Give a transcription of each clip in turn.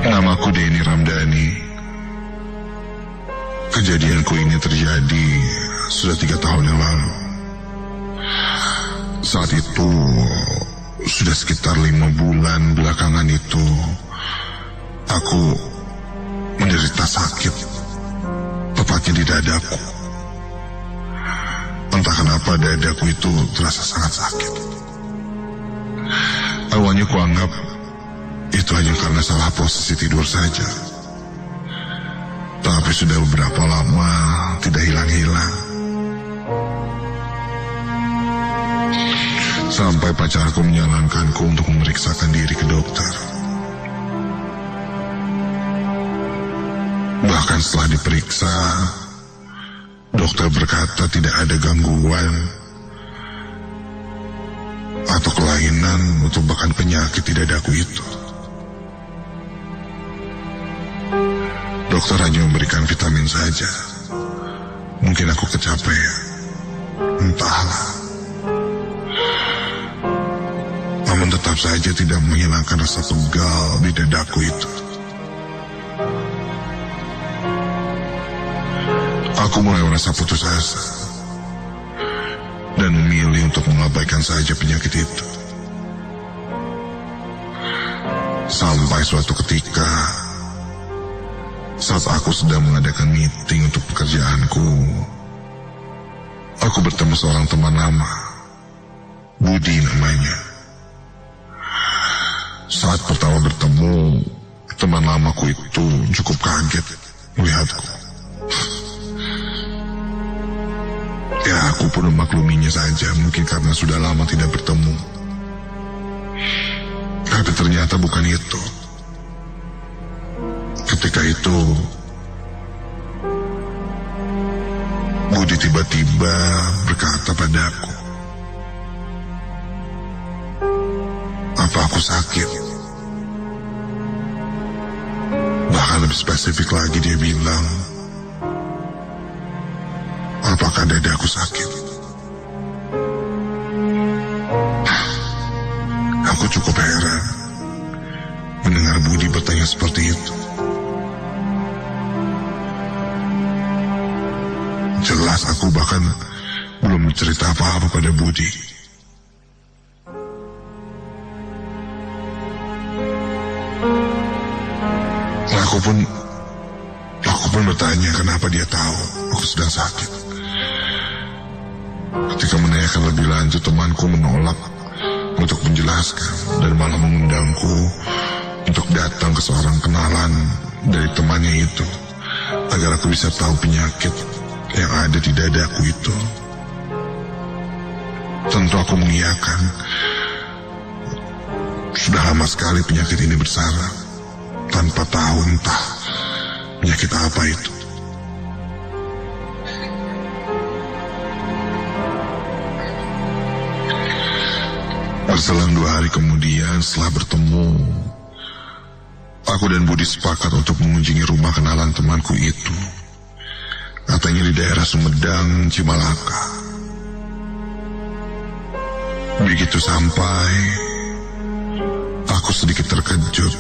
Namaku Denny Ramdhani. Kejadianku ini terjadi sudah 3 tahun yang lalu. Saat itu sudah sekitar 5 bulan belakangan itu aku menderita sakit, tepatnya di dadaku. Entah kenapa dadaku itu terasa sangat sakit. Awalnya kuanggap itu hanya karena salah posisi tidur saja. Tapi sudah beberapa lama tidak hilang-hilang. Sampai pacarku menyarankanku untuk memeriksakan diri ke dokter. Bahkan setelah diperiksa, dokter berkata tidak ada gangguan atau kelainan atau bahkan penyakit di dadaku itu. Dokter hanya memberikan vitamin saja. Mungkin aku kecapean, entahlah. Namun tetap saja tidak menghilangkan rasa pegal di dadaku itu. Aku mulai merasa putus asa dan memilih untuk mengabaikan saja penyakit itu. Sampai suatu ketika, saat aku sedang mengadakan meeting untuk pekerjaanku, aku bertemu seorang teman lama, Budi namanya. Saat pertama bertemu, teman lamaku itu cukup kaget melihatku. Ya, aku pun memakluminya saja, mungkin karena sudah lama tidak bertemu. Tapi ternyata bukan itu. Ketika itu, Budi tiba-tiba berkata padaku, "Apa aku sakit?" Bahkan lebih spesifik lagi dia bilang, "Apakah dadaku sakit?" Aku cukup heran mendengar Budi bertanya seperti itu. Jelas aku bahkan belum bercerita apa-apa pada Budi. Aku pun bertanya kenapa dia tahu aku sedang sakit. Ketika menanyakan lebih lanjut, temanku menolak untuk menjelaskan dan malah mengundangku untuk datang ke seorang kenalan dari temannya itu agar aku bisa tahu penyakit yang ada di dadaku itu. Tentu aku mengiyakan. Sudah lama sekali penyakit ini bersarang tanpa tahu entah penyakit apa itu. Berselang 2 hari kemudian setelah bertemu, aku dan Budi sepakat untuk mengunjungi rumah kenalan temanku itu. Katanya di daerah Sumedang, Cimalaka. Begitu sampai, aku sedikit terkejut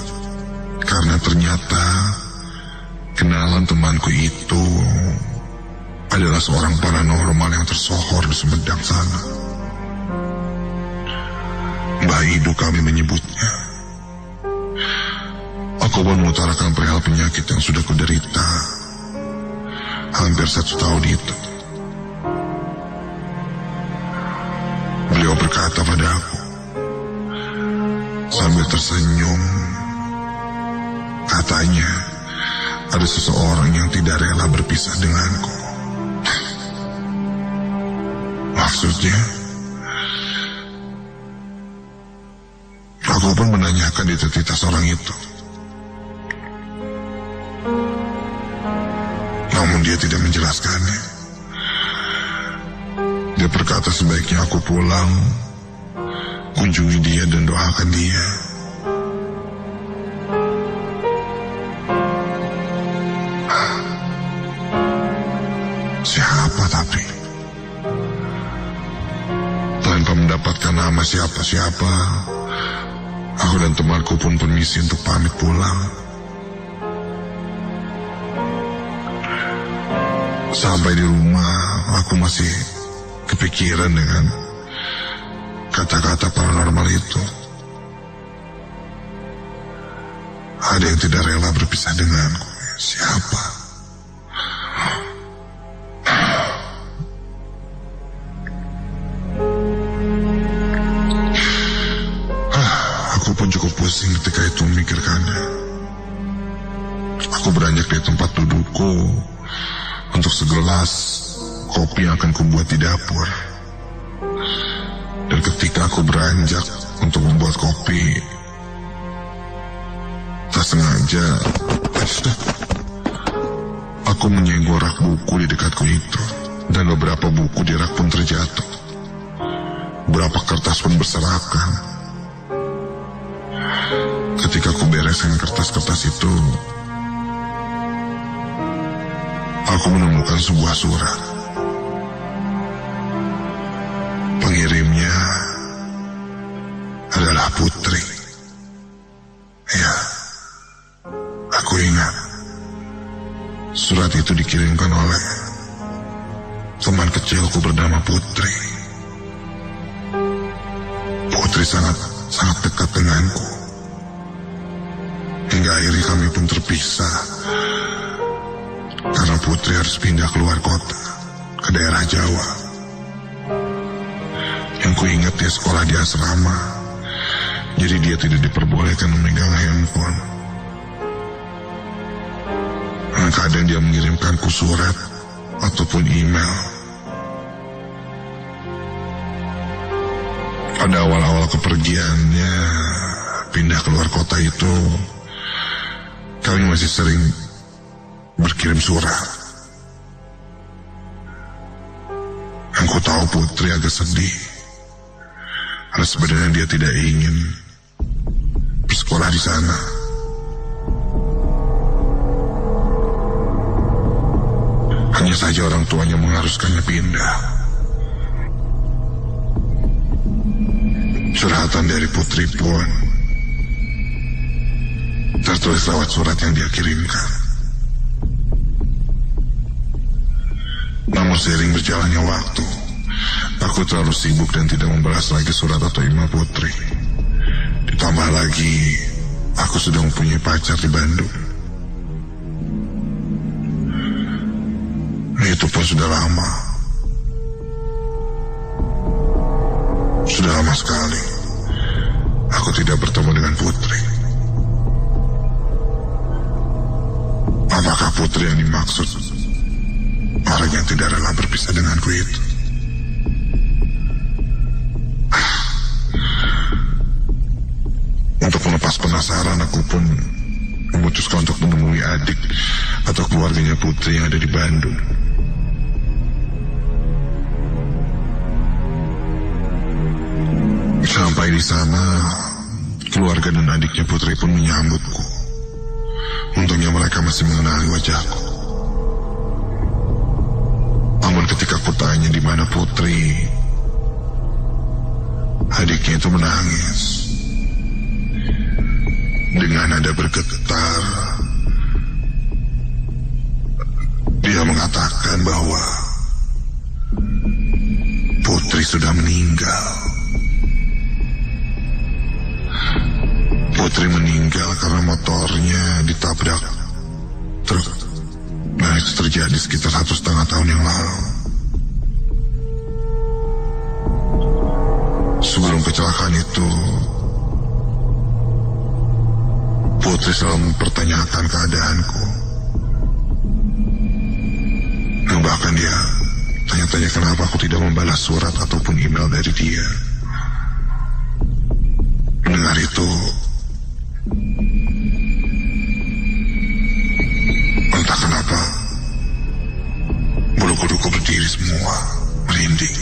karena ternyata kenalan temanku itu adalah seorang paranormal yang tersohor di Sumedang sana. Mbah Idu kami menyebutnya. Aku pun mengutarakan perihal penyakit yang sudah kuderita hampir 1 tahun itu. Beliau berkata pada aku sambil tersenyum, katanya ada seseorang yang tidak rela berpisah denganku. Maksudnya, aku pun menanyakan identitas orang itu. Namun dia tidak menjelaskannya. Dia berkata sebaiknya aku pulang, kunjungi dia dan doakan dia. Siapa tapi? Tanpa mendapatkan nama siapa-siapa, aku dan temanku pun permisi untuk pamit pulang. Sampai di rumah, aku masih kepikiran dengan kata-kata paranormal itu. Ada yang tidak rela berpisah denganku. Siapa? Aku pun cukup pusing ketika itu memikirkannya. Aku beranjak di tempat dudukku untuk segelas kopi yang akan kubuat di dapur. Dan ketika aku beranjak untuk membuat kopi, tak sengaja aku menyenggol rak buku di dekatku itu. Dan beberapa buku di rak pun terjatuh. Beberapa kertas pun berserakan. Ketika aku bereskan kertas-kertas itu, aku menemukan sebuah surat. Pengirimnya adalah Putri. Ya, aku ingat. Surat itu dikirimkan oleh teman kecilku bernama Putri. Putri sangat dekat denganku. Hingga akhirnya kami pun terpisah. Karena Putri harus pindah keluar kota, ke daerah Jawa. Yang ku ingat dia sekolah di asrama, jadi dia tidak diperbolehkan memegang handphone. Kadang dia mengirimkanku surat ataupun email. Pada awal-awal kepergiannya pindah keluar kota itu, kami masih sering berkirim surat. Aku tahu Putri agak sedih, karena sebenarnya dia tidak ingin bersekolah di sana. Hanya saja orang tuanya mengharuskannya pindah. Curhatan dari Putri pun tertulis lewat surat yang dia kirimkan. Namun seiring berjalannya waktu, aku terlalu sibuk dan tidak membalas lagi surat atau email Putri. Ditambah lagi, aku sudah mempunyai pacar di Bandung. Itu pun sudah lama. Sudah lama sekali aku tidak bertemu dengan Putri. Apakah Putri yang dimaksud orang yang tidak rela berpisah denganku itu? Untuk melepas penasaran, aku pun memutuskan untuk menemui adik atau keluarganya Putri yang ada di Bandung. Sampai di sana, keluarga dan adiknya Putri pun menyambutku. Untungnya mereka masih mengenali wajahku. Namun ketika aku tanya di mana Putri, adiknya itu menangis. Dengan nada bergetar, dia mengatakan bahwa Putri sudah meninggal. Putri meninggal karena motornya ditabrak truk. Nah, itu terjadi sekitar 1,5 tahun yang lalu. Sebelum kecelakaan itu, Putri selalu mempertanyakan keadaanku. Dan bahkan dia tanya-tanya kenapa aku tidak membalas surat ataupun email dari dia. Mendengar itu, entah kenapa bulu kuduku berdiri semua, merinding.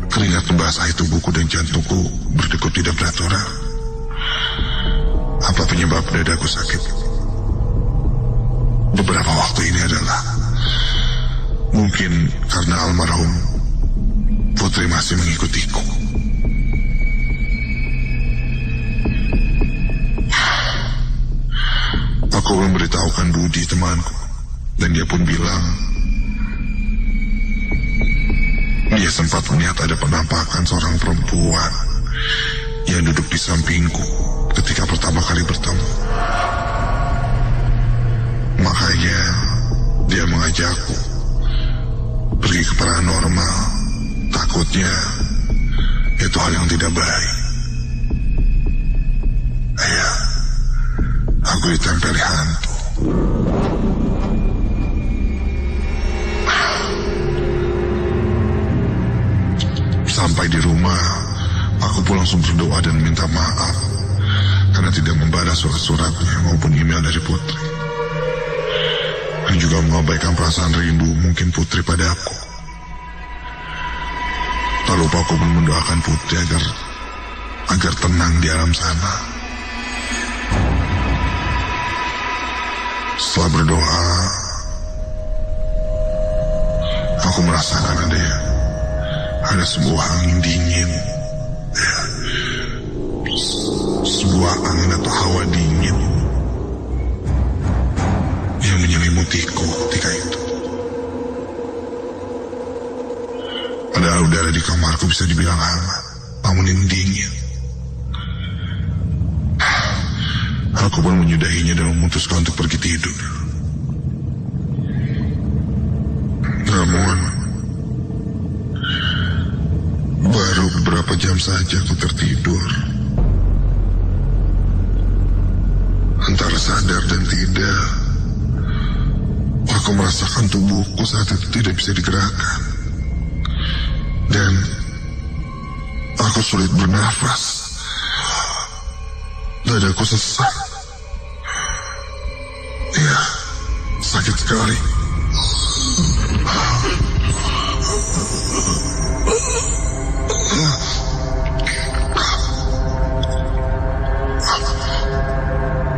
Keringat membasahi tubuhku dan jantungku berdegup tidak beraturan. Apa penyebab dadaku sakit? Beberapa waktu ini adalah mungkin karena almarhum Putri masih mengikutiku. Aku memberitahukan Budi temanku Dan dia pun bilang, dia sempat melihat ada penampakan seorang perempuan yang duduk di sampingku ketika pertama kali bertemu. Makanya dia mengajakku pergi ke paranormal. Takutnya itu hal yang tidak baik. Ya, aku ditempeli hantu. Sampai di rumah, aku pun langsung berdoa dan minta maaf karena tidak membalas surat-suratnya maupun email dari Putri. Dan juga mengabaikan perasaan rindu mungkin Putri padaku. Tak lupa aku pun mendoakan Putri agar tenang di alam sana. Setelah berdoa, aku merasakan ada sebuah angin dingin, ya, sebuah angin atau hawa dingin yang menyelimutiku ketika itu. Padahal udara di kamarku bisa dibilang hangat, namun ini dingin. Aku pun menyudahinya dan memutuskan untuk pergi tidur. Namun baru beberapa jam saja aku tertidur. Antara sadar dan tidak, aku merasakan tubuhku saat itu tidak bisa digerakkan. Dan aku sulit bernafas. Dadaku sesak. Ya, sakit sekali.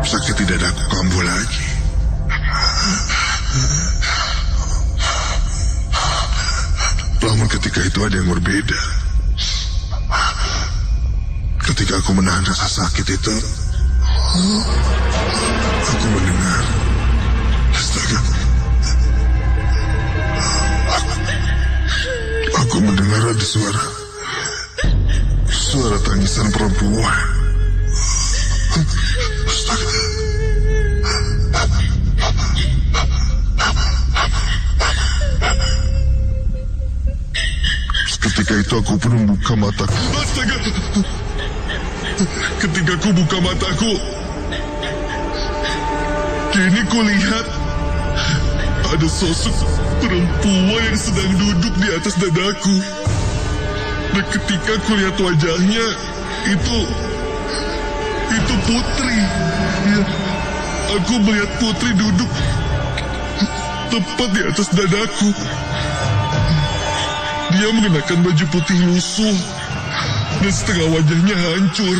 Sakit di dadaku kambuh lagi. Namun ketika itu ada yang berbeda. Ketika aku menahan rasa sakit itu, aku mendengar, astaga, aku mendengar ada suara tangisan perempuan. Astaga. Ketika itu aku pun membuka mataku. Astaga. Ketika aku buka mataku, kini ku lihat ada sosok perempuan yang sedang duduk di atas dadaku. Dan ketika ku lihat wajahnya, itu Putri. Ya, aku melihat Putri duduk tepat di atas dadaku. Dia mengenakan baju putih lusuh dan setengah wajahnya hancur.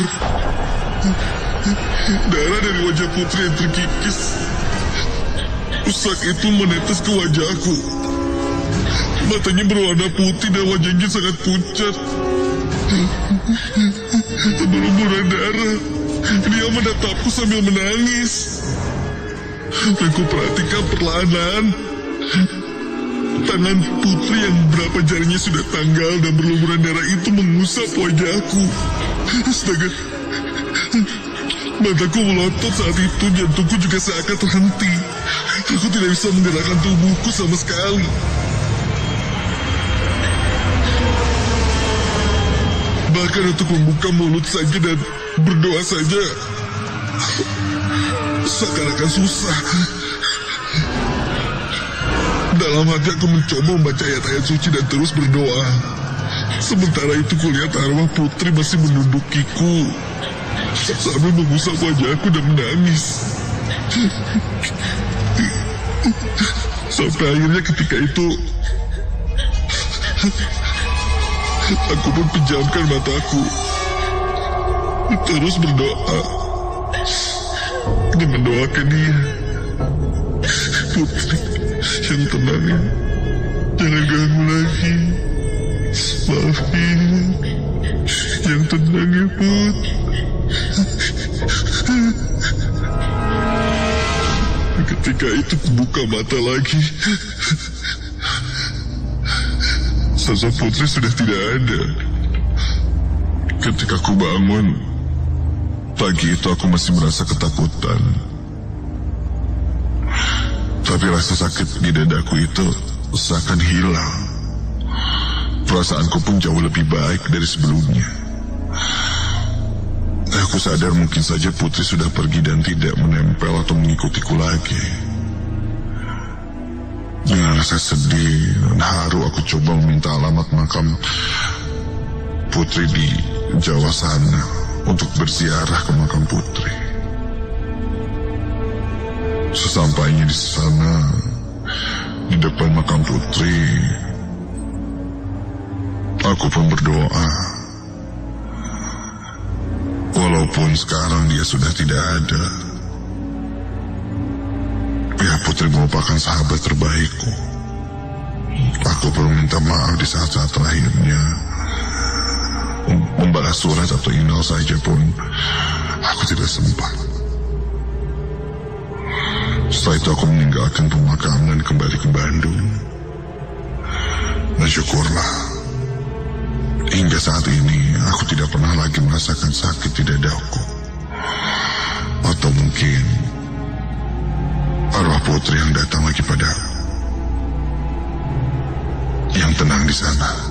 Darah dari wajah Putri yang terkikis, rusak itu menetes ke wajahku. Matanya berwarna putih dan wajahnya sangat pucat. Berlumuran darah. Dia menatapku sambil menangis. Dan ku perhatikan perlahan tangan Putri yang beberapa jarinya sudah tanggal dan berlumuran darah itu mengusap wajahku. Astaga. Mataku melotot saat itu, jantungku juga seakan terhenti. Aku tidak bisa menggerakkan tubuhku sama sekali. Bahkan untuk membuka mulut saja dan berdoa saja seakan-akan susah. Dalam hati aku mencoba membaca ayat-ayat suci dan terus berdoa. Sementara itu kulihat arwah Putri masih mendudukiku sambil mengusap wajahku dan menangis. Sampai akhirnya ketika itu aku pun pejamkan mataku, terus berdoa dan mendoakan dia. Putri yang tenang ya, jangan ganggu lagi, maafin, yang tenang ya Put. Ketika ketika itu kubuka mata lagi, sosok Putri sudah tidak ada. Ketika ku bangun, pagi itu aku masih merasa ketakutan. Tapi rasa sakit di dadaku itu seakan hilang. Perasaanku pun jauh lebih baik dari sebelumnya. Aku sadar mungkin saja Putri sudah pergi dan tidak menempel atau mengikutiku lagi. Dengan rasa sedih dan haru aku coba meminta alamat makam Putri di Jawa sana untuk berziarah ke makam Putri. Sesampainya di sana, di depan makam Putri, aku pun berdoa. Walaupun sekarang dia sudah tidak ada, ya Putri merupakan sahabat terbaikku. Aku perlu minta maaf di saat-saat terakhirnya. Membalas surat atau email saja pun aku tidak sempat. Setelah itu aku meninggalkan pemakaman dan kembali ke Bandung. Dan syukurlah, hingga saat ini aku tidak pernah lagi merasakan sakit di dadaku. Atau mungkin arwah Putri yang datang lagi padaku. Yang tenang di sana.